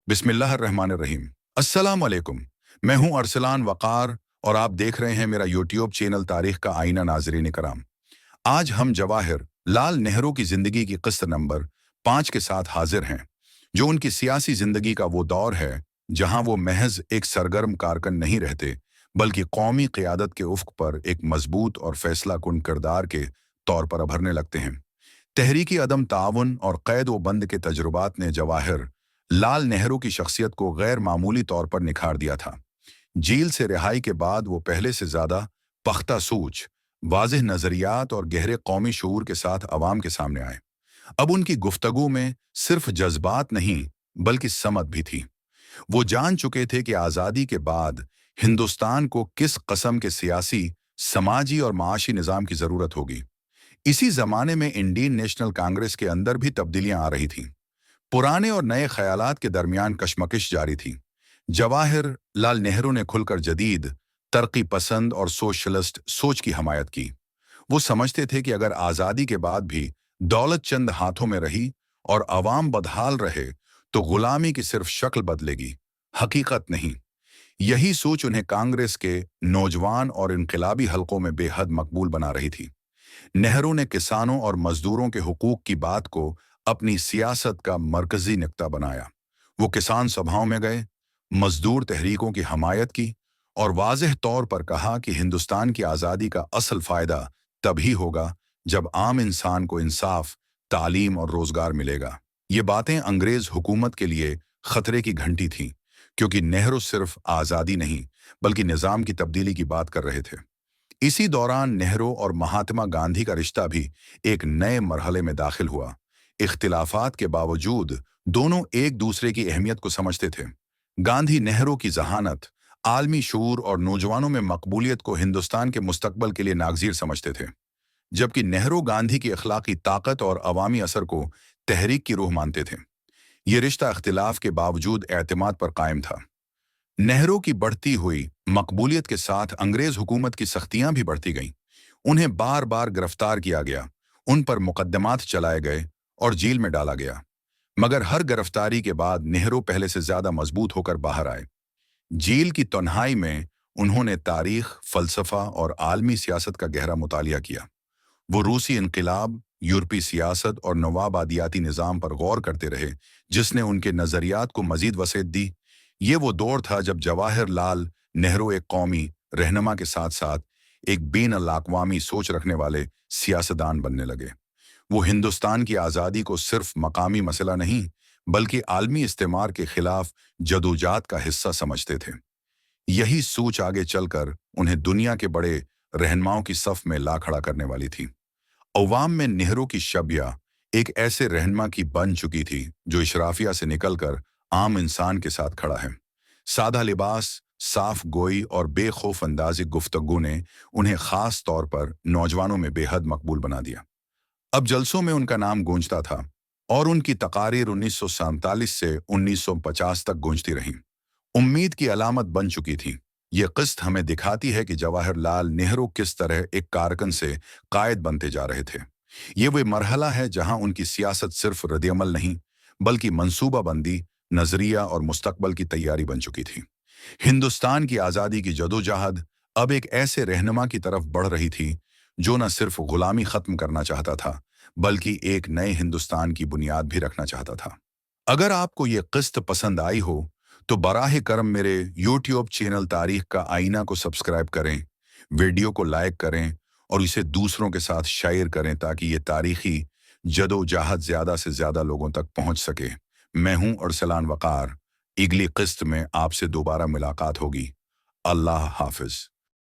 बिस्मिल्लाहिर्रहमानिर्रहीम। अस्सलाम वालेकुम। मैं हूं अरसलान वक़ार और आप देख रहे हैं मेरा यूट्यूब चैनल तारीख का आईना। नाज़रीन कराम, आज हम जवाहर लाल नेहरू की ज़िंदगी की किस्त नंबर 5 के साथ हाजिर हैं, जो उनकी सियासी ज़िंदगी का वो दौर है जहां वो महज एक सरगर्म कारकुन नहीं रहते, बल्कि कौमी क़यादत के उफ़्क़ पर एक मजबूत और फैसला कुन किरदार के तौर पर उभरने लगते हैं। तहरीकी अदम ताउन और कैद व बंद के तजुर्बात ने जवाहर लाल नेहरू की शख्सियत को गैर मामूली तौर पर निखार दिया था। जेल से रिहाई के बाद वो पहले से ज़्यादा पख्ता सोच, वाज़ेह नज़रियात और गहरे कौमी शऊर के साथ अवाम के सामने आए। अब उनकी गुफ्तगू में सिर्फ जज्बात नहीं, बल्कि समझ भी थी। वो जान चुके थे कि आज़ादी के बाद हिंदुस्तान को किस कस्म के सियासी, समाजी और माशी निज़ाम की ज़रूरत होगी। इसी ज़माने में इंडियन नेशनल कांग्रेस के अंदर भी तब्दीलियां आ रही थीं। पुराने और नए ख्यालात के दरमियान कशमकश जारी थी। जवाहर लाल नेहरू ने खुलकर जदीद, तरक्की पसंद और सोशलिस्ट सोच की हमायत की। वो समझते थे कि अगर आज़ादी के बाद भी दौलत चंद हाथों में रही और अवाम बदहाल रहे, तो गुलामी की सिर्फ शक्ल बदलेगी, हकीकत नहीं। यही सोच उन्हें कांग्रेस के नौजवान और इनकलाबी हलकों में बेहद मकबूल बना रही थी। नेहरू ने किसानों और मजदूरों के हुकूक की बात को अपनी सियासत का मरकजी नुक्ता बनाया। वो किसान सभाओं में गए, मजदूर तहरीकों की हमायत की और वाज़ेह तौर पर कहा कि हिंदुस्तान की आज़ादी का असल फ़ायदा तभी होगा जब आम इंसान को इंसाफ, तालीम और रोज़गार मिलेगा। ये बातें अंग्रेज़ हुकूमत के लिए ख़तरे की घंटी थीं, क्योंकि नेहरू सिर्फ आज़ादी नहीं, बल्कि निज़ाम की तब्दीली की बात कर रहे थे। इसी दौरान नेहरू और महात्मा गांधी का रिश्ता भी एक नए मरहले में दाखिल हुआ। इख्तिलाफात के बावजूद दोनों एक दूसरे की अहमियत को समझते थे। गांधी नेहरू की जहानत, आलमी शऊर और नौजवानों में मकबूलियत को हिंदुस्तान के मुस्तकबल के लिए नागजीर समझते थे, जबकि नेहरू गांधी की अखलाकी ताकत और अवामी असर को तहरीक की रूह मानते थे। ये रिश्ता इख्तिलाफ के बावजूद एतमाद पर कायम था। नेहरू की बढ़ती हुई मकबूलियत के साथ अंग्रेज हुकूमत की सख्तियां भी बढ़ती गईं। उन्हें बार बार गिरफ्तार किया गया, उन पर मुकदमात चलाए गए और जेल में डाला गया। मगर हर गिरफ्तारी के बाद नेहरू पहले से ज्यादा मजबूत होकर बाहर आए। जेल की तन्हाई में उन्होंने तारीख, फलसफा और आलमी सियासत का गहरा मुतालिया किया। वो रूसी इनकलाब, यूरोपी सियासत और नवाबादियाती निज़ाम पर गौर करते रहे, जिसने उनके नज़रियात को मजीद वसीयत दी। ये वो दौर था जब जवाहर लाल नेहरू एक कौमी रहनुमा के साथ साथ एक बेन अल-अक़वामी सोच रखने वाले सियासतदान बनने लगे। वो हिंदुस्तान की आज़ादी को सिर्फ मकामी मसला नहीं, बल्कि आलमी इस्तेमार के खिलाफ जदोजहद का हिस्सा समझते थे। यही सोच आगे चलकर उन्हें दुनिया के बड़े रहनुमाओं की सफ में ला खड़ा करने वाली थी। अवाम में नेहरू की शबिया एक ऐसे रहनुमा की बन चुकी थी जो इशराफिया से निकलकर आम इंसान के साथ खड़ा है। सादा लिबास, साफ गोई और बेखौफ अंदाजी गुफ्तगू ने उन्हें खास तौर पर नौजवानों में बेहद मकबूल बना दिया। अब जलसों में उनका नाम गूंजता था और उनकी तकारीर 1947 से 1950 तक गूंजती रहीं। उम्मीद की अलामत बन चुकी थी। ये किस्त हमें दिखाती है कि जवाहर लाल नेहरू किस तरह एक कारकुन से कायद बनते जा रहे थे। ये वो मरहला है जहां उनकी सियासत सिर्फ रद्द-ए-अमल नहीं, बल्कि मंसूबाबंदी, नजरिया और मुस्तकबल की तैयारी बन चुकी थी। हिंदुस्तान की आज़ादी की जदोजहद अब एक ऐसे रहनुमा की तरफ बढ़ रही थी जो न सिर्फ गुलामी खत्म करना चाहता था, बल्कि एक नए हिंदुस्तान की बुनियाद भी रखना चाहता था। अगर आपको ये किस्त पसंद आई हो, तो बराह करम मेरे यूट्यूब चैनल तारीख का आईना को सब्सक्राइब करें, वीडियो को लाइक करें और इसे दूसरों के साथ शेयर करें, ताकि ये तारीखी जदोजहद ज़्यादा से ज़्यादा लोगों तक पहुंच सके। मैं हूं अरसलान वक़ार। अगली किस्त में आपसे दोबारा मुलाकात होगी। अल्लाह हाफ़िज़।